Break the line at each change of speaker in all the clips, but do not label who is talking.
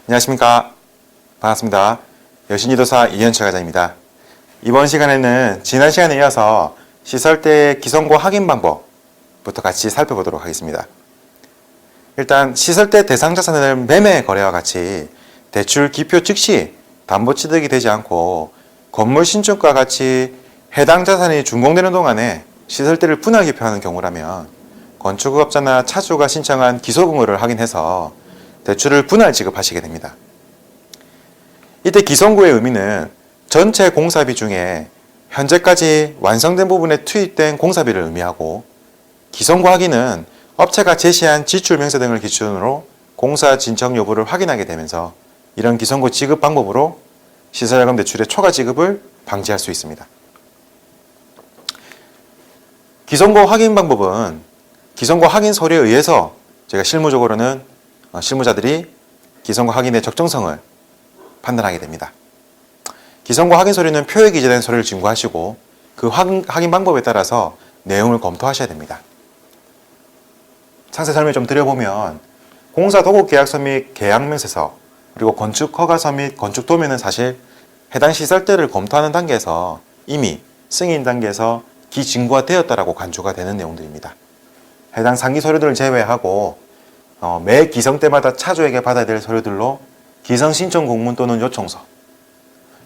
안녕하십니까. 반갑습니다. 여신지도사 이현철 과장입니다. 이번 시간에는 지난 시간에 이어서 시설대 기성고 확인 방법부터 같이 살펴보도록 하겠습니다. 일단 시설대 대상 자산을 매매 거래와 같이 대출 기표 즉시 담보 취득이 되지 않고 건물 신축과 같이 해당 자산이 준공되는 동안에 시설대를 분할 기표하는 경우라면 건축업자나 차주가 신청한 기소금을 확인해서 대출을 분할 지급하시게 됩니다. 이때 기성고의 의미는 전체 공사비 중에 현재까지 완성된 부분에 투입된 공사비를 의미하고, 기성고 확인은 업체가 제시한 지출 명세 등을 기준으로 공사 진척 여부를 확인하게 되면서 이런 기성고 지급 방법으로 시설자금 대출의 초과 지급을 방지할 수 있습니다. 기성고 확인 방법은 기성고 확인 서류에 의해서 제가 실무적으로는 실무자들이 기성고 확인의 적정성을 판단하게 됩니다. 기성고 확인 서류는 표에 기재된 서류를 진구하시고 그 확인 방법에 따라서 내용을 검토하셔야 됩니다. 상세 설명 좀 드려보면 공사 도급 계약서 및 계약명세서 그리고 건축 허가서 및 건축 도면은 사실 해당 시설대를 검토하는 단계에서 이미 승인 단계에서 기진구화되었다라고 간주가 되는 내용들입니다. 해당 상기 서류들을 제외하고 매 기성 때마다 차주에게 받아야 될 서류들로 기성신청 공문 또는 요청서,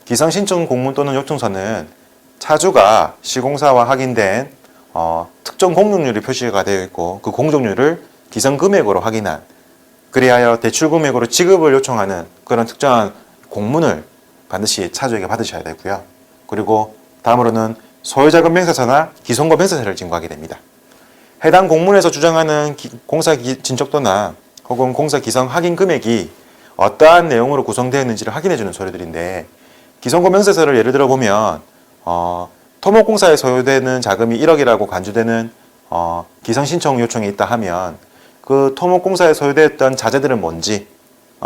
기성신청 공문 또는 요청서는 차주가 시공사와 확인된 특정 공정률이 표시가 되어 있고 그 공정률을 기성금액으로 확인한, 그리하여 대출금액으로 지급을 요청하는 그런 특정한 공문을 반드시 차주에게 받으셔야 되고요. 그리고 다음으로는 소유자금 명세서나 기성고 명세서를 진구하게 됩니다. 해당 공문에서 주장하는 공사 진척도나 혹은 공사 기성 확인 금액이 어떠한 내용으로 구성되어 있는지를 확인해주는 서류들인데, 기성고 명세서를 예를 들어 보면 토목공사에 소요되는 자금이 1억이라고 간주되는 기성 신청 요청이 있다 하면 그 토목공사에 소요되었던 자재들은 뭔지,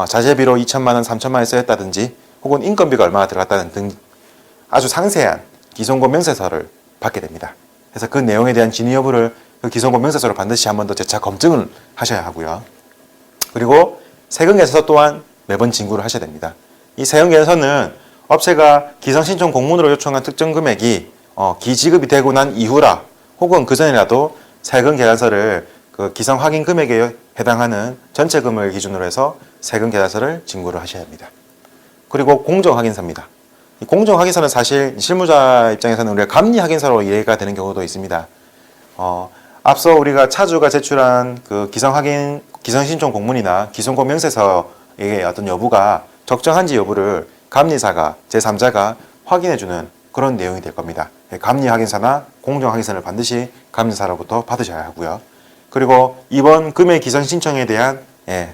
자재비로 2천만 원, 3천만 원 쓰였다든지 혹은 인건비가 얼마나 들어갔다는 등 아주 상세한 기성고 명세서를 받게 됩니다. 그래서 그 내용에 대한 진위 여부를 그 기성고 명세서로 반드시 한 번 더 재차 검증을 하셔야 하고요. 그리고 세금계산서 또한 매번 진구를 하셔야 됩니다. 이 세금계산서는 업체가 기성신청 공문으로 요청한 특정 금액이 기지급이 되고 난 이후라 혹은 그 전이라도 세금계산서를 그 기성 확인 금액에 해당하는 전체금을 기준으로 해서 세금계산서를 진구를 하셔야 합니다. 그리고 공정확인서입니다. 이 공정확인서는 사실 실무자 입장에서는 우리가 감리확인서로 이해가 되는 경우도 있습니다. 앞서 우리가 차주가 제출한 그 기성신청 공문이나 기성고 명세서의 어떤 여부가 적정한지 여부를 감리사가, 제3자가 확인해주는 그런 내용이 될 겁니다. 감리확인서나 공정확인서를 반드시 감리사로부터 받으셔야 하고요. 그리고 이번 금액 기성 신청에 대한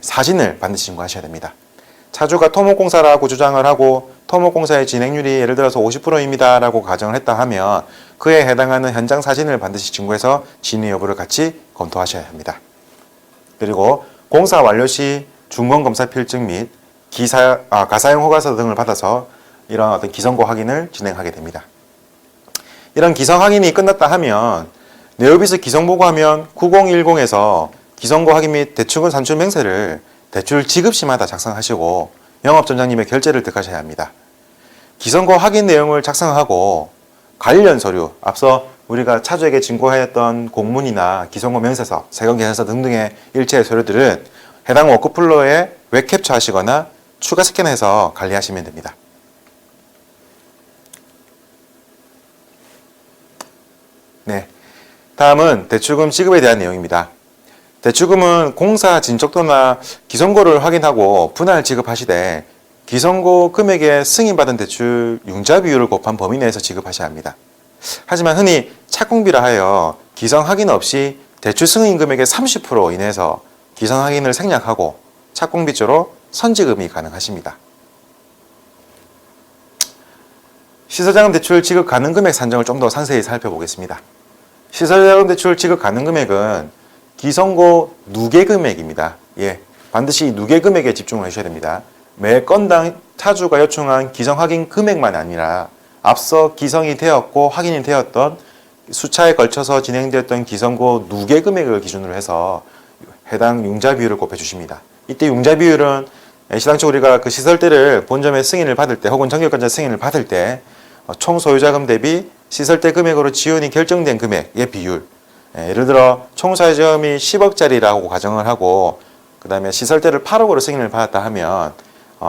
사진을 반드시 진구하셔야 됩니다. 차주가 토목공사라고 주장을 하고 토목공사의 진행률이 예를 들어서 50%입니다 라고 가정을 했다 하면 그에 해당하는 현장 사진을 반드시 진구해서 진위 여부를 같이 검토하셔야 합니다. 그리고 공사 완료 시 준공검사 필증 및 가사용 허가서 등을 받아서 이런 어떤 기성고 확인을 진행하게 됩니다. 이런 기성 확인이 끝났다 하면 네오비스 기성보고하면 9010에서 기성고 확인 및 대출금 산출 명세를 대출 지급 시마다 작성하시고 영업점장님의 결재를 득하셔야 합니다. 기성고 확인 내용을 작성하고 관련 서류, 앞서 우리가 차주에게 진구하였던 공문이나 기성고 명세서, 세금계산서 등등의 일체의 서류들은 해당 워크플로어에 웹캡처 하시거나 추가 스캔해서 관리하시면 됩니다. 네, 다음은 대출금 지급에 대한 내용입니다. 대출금은 공사 진척도나 기성고를 확인하고 분할 지급하시되 기성고 금액에 승인받은 대출 융자 비율을 곱한 범위 내에서 지급하셔야 합니다. 하지만 흔히 착공비라 하여 기성 확인 없이 대출 승인 금액의 30% 이내에서 기성 확인을 생략하고 착공비조로 선지급이 가능하십니다. 시설자금 대출 지급 가능 금액 산정을 좀 더 상세히 살펴보겠습니다. 시설자금 대출 지급 가능 금액은 기성고 누계 금액입니다. 반드시 누계 금액에 집중을 하셔야 됩니다. 매 건당 차주가 요청한 기성 확인 금액만 아니라 앞서 기성이 되었고 확인이 되었던 수차에 걸쳐서 진행되었던 기성고 누계 금액을 기준으로 해서 해당 융자 비율을 곱해 주십니다. 이때 융자 비율은 시당초 우리가 그 시설대를 본점에 승인을 받을 때 혹은 정결권자 승인을 받을 때 총 소유자금 대비 시설대 금액으로 지원이 결정된 금액의 비율, 예를 들어 총 소유자금이 10억짜리라고 가정을 하고 그 다음에 시설대를 8억으로 승인을 받았다 하면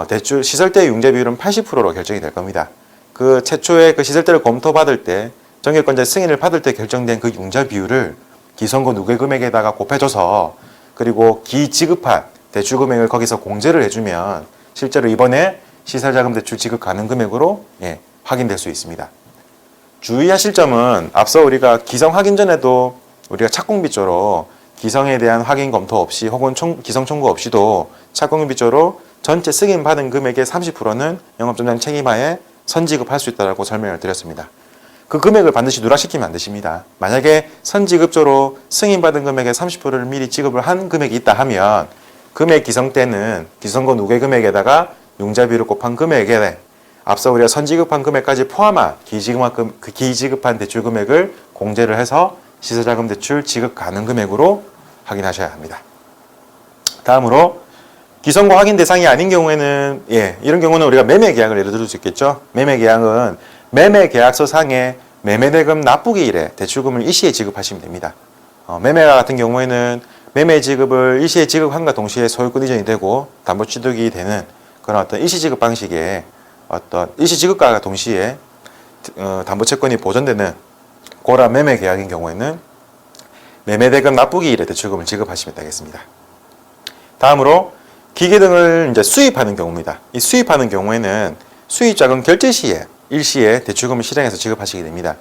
대출 시설대 융자 비율은 80%로 결정이 될 겁니다. 그 최초에 그 시설대를 검토받을 때 정결권자 승인을 받을 때 결정된 그 융자 비율을 기선고 누계 금액에다가 곱해줘서 그리고 기지급한 대출 금액을 거기서 공제를 해주면 실제로 이번에 시설자금 대출 지급 가능 금액으로 확인될 수 있습니다. 주의하실 점은 앞서 우리가 기성 확인 전에도 우리가 착공비조로 기성에 대한 확인 검토 없이 혹은 기성 청구 없이도 착공비조로 전체 승인받은 금액의 30%는 영업점장 책임하에 선지급할 수 있다고 설명을 드렸습니다. 그 금액을 반드시 누락시키면 안 되십니다. 만약에 선지급조로 승인받은 금액의 30%를 미리 지급을 한 금액이 있다 하면 금액 기성 때는 기성고 누계 금액에다가 융자비를 곱한 금액에 앞서 우리가 선지급한 금액까지 포함한 기지급한 대출 금액을 공제를 해서 시설자금 대출 지급 가능 금액으로 확인하셔야 합니다. 다음으로 기성고 확인 대상이 아닌 경우에는 이런 경우는 우리가 매매 계약을 예를 들을 수 있겠죠. 매매 계약은 매매 계약서 상에 매매대금 납부기일에 대출금을 일시에 지급하시면 됩니다. 매매가 같은 경우에는 매매 지급을 일시에 지급함과 동시에 소유권 이전이 되고 담보 취득이 되는 그런 어떤 일시 지급 방식의 어떤 일시 지급과 동시에 담보 채권이 보존되는 그런 매매 계약인 경우에는 매매대금 납부기일에 대출금을 지급하시면 되겠습니다. 다음으로 기계 등을 이제 수입하는 경우입니다. 이 수입하는 경우에는 수입자금 결제 시에 일시에 대출금을 실행해서 지급하시게 됩니다.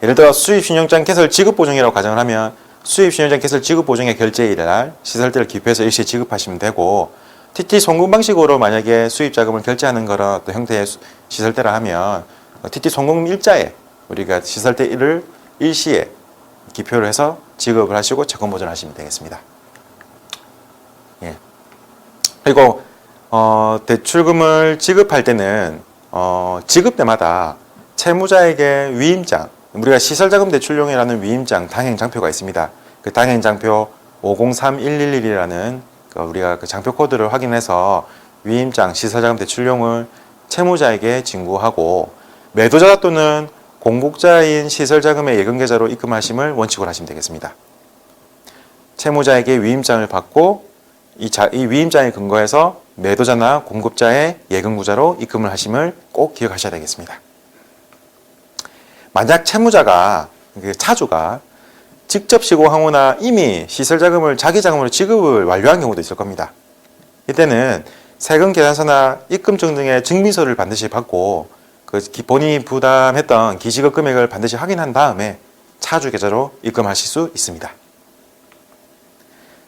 예를 들어 수입신용장 개설 지급보증이라고 가정을 하면 수입신용장 개설 지급보증의 결제일에 날 시설대를 기표해서 일시에 지급하시면 되고 TT 송금 방식으로 만약에 수입자금을 결제하는 그런 어떤 형태의 시설대라 하면 TT 송금 일자에 우리가 시설대 1을 일시에 기표를 해서 지급을 하시고 채권 보존하시면 되겠습니다. 그리고 대출금을 지급할 때는 지급 때마다 채무자에게 위임장, 우리가 시설자금 대출용이라는 위임장 당행장표가 있습니다. 그 당행장표 503111이라는 우리가 그 장표 코드를 확인해서 위임장 시설자금 대출용을 채무자에게 진구하고 매도자 또는 공급자인 시설자금의 예금계좌로 입금하심을 원칙으로 하시면 되겠습니다. 채무자에게 위임장을 받고 이 위임장에 근거해서 매도자나 공급자의 예금구좌로 입금을 하심을 꼭 기억하셔야 되겠습니다. 만약 채무자가, 차주가 직접 시공하거나 이미 시설자금을 자기 자금으로 지급을 완료한 경우도 있을 겁니다. 이때는 세금 계산서나 입금증 등의 증빙서를 반드시 받고 그 본인이 부담했던 기지급 금액을 반드시 확인한 다음에 차주 계좌로 입금하실 수 있습니다.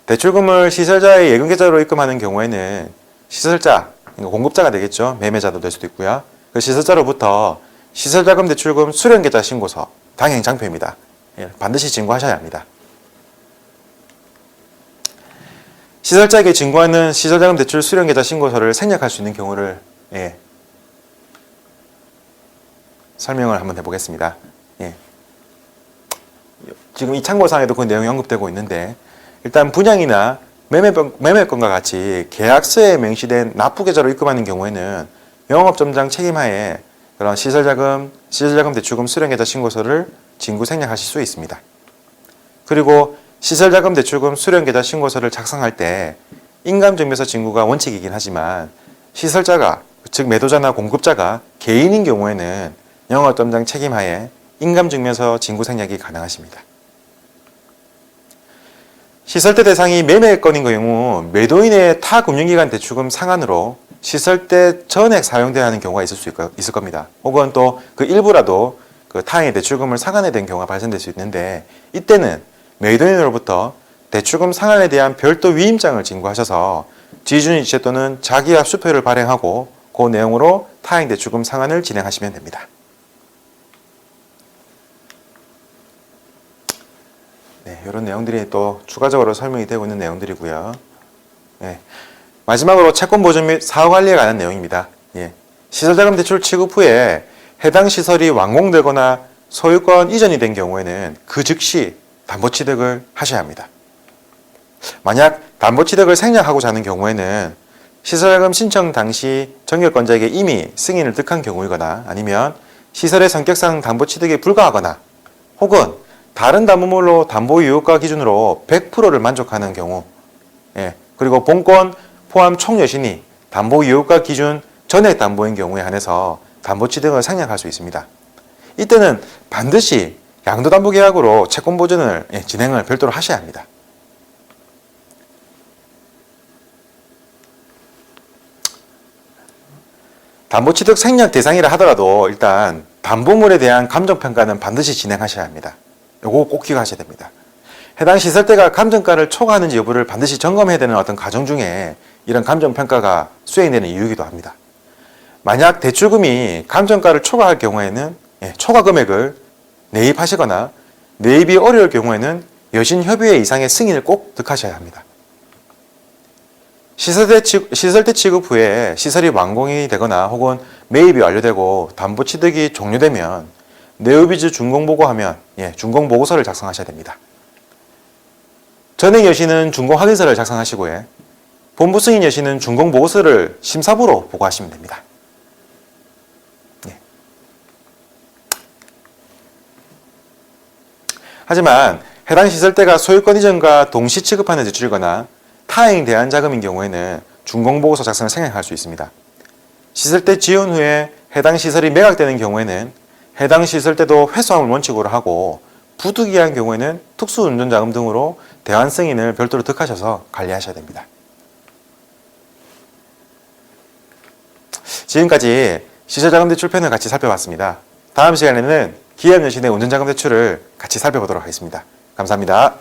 대출금을 시설자의 예금계좌로 입금하는 경우에는 시설자, 공급자가 되겠죠. 매매자도 될 수도 있고요. 그 시설자로부터 시설자금 대출금 수령계좌 신고서, 당행장표입니다. 반드시 진구하셔야 합니다. 시설자에게 진구하는 시설자금 대출 수령계좌 신고서를 생략할 수 있는 경우를 설명을 한번 해보겠습니다. 지금 이 참고사항에도 그 내용이 언급되고 있는데 일단 분양이나 매매건과 같이 계약서에 명시된 납부계좌로 입금하는 경우에는 영업점장 책임하에 그런 시설자금 대출금 수령계좌 신고서를 진구 생략하실 수 있습니다. 그리고 시설자금 대출금 수령계좌 신고서를 작성할 때 인감증명서 진구가 원칙이긴 하지만 시설자가 즉 매도자나 공급자가 개인인 경우에는 영업점장 책임하에 인감증명서 진구 생략이 가능하십니다. 시설대 대상이 매매건인 경우 매도인의 타 금융기관 대출금 상환으로 시설대 전액 사용돼야 하는 경우가 있을 겁니다. 혹은 또 그 일부라도 그 타인의 대출금을 상환해야 되는 경우가 발생될 수 있는데 이때는 매도인으로부터 대출금 상환에 대한 별도 위임장을 진구하셔서 지주이체 또는 자기합 수표를 발행하고 그 내용으로 타인 대출금 상환을 진행하시면 됩니다. 이런 내용들이 또 추가적으로 설명이 되고 있는 내용들이고요. 마지막으로 채권 보존 및 사후 관리에 관한 내용입니다. 시설자금 대출 취급 후에 해당 시설이 완공되거나 소유권 이전이 된 경우에는 그 즉시 담보취득을 하셔야 합니다. 만약 담보취득을 생략하고자 하는 경우에는 시설자금 신청 당시 정결권자에게 이미 승인을 득한 경우이거나 아니면 시설의 성격상 담보 취득에 불과하거나 혹은 다른 담보물로 담보 유효가 기준으로 100%를 만족하는 경우 그리고 본권 포함 총 여신이 담보 유효가 기준 전액 담보인 경우에 한해서 담보 취득을 생략할 수 있습니다. 이때는 반드시 양도담보계약으로 채권 보전을 진행을 별도로 하셔야 합니다. 담보 취득 생략 대상이라 하더라도 일단 담보물에 대한 감정평가는 반드시 진행하셔야 합니다. 요거 꼭 기억하셔야 됩니다. 해당 시설대가 감정가를 초과하는지 여부를 반드시 점검해야 되는 어떤 과정 중에 이런 감정평가가 수행되는 이유이기도 합니다. 만약 대출금이 감정가를 초과할 경우에는 초과 금액을 내입하시거나 내입이 어려울 경우에는 여신협의회 이상의 승인을 꼭 득하셔야 합니다. 시설대 취급 후에 시설이 완공이 되거나 혹은 매입이 완료되고 담보 취득이 종료되면 네오비즈 준공보고하면 준공보고서를 작성하셔야 됩니다. 전액 여신은 준공확인서를 작성하시고요. 본부 승인 여신은 준공보고서를 심사부로 보고하시면 됩니다. 하지만 해당 시설대가 소유권 이전과 동시 취급하는 대출이거나 타행 대안 자금인 경우에는 준공보고서 작성을 생략할 수 있습니다. 시설대 지원 후에 해당 시설이 매각되는 경우에는 해당 시설대도 회수함을 원칙으로 하고 부득이한 경우에는 특수운전자금 등으로 대환 승인을 별도로 득하셔서 관리하셔야 됩니다. 지금까지 시설자금 대출편을 같이 살펴봤습니다. 다음 시간에는 기업여신의 운전자금 대출을 같이 살펴보도록 하겠습니다. 감사합니다.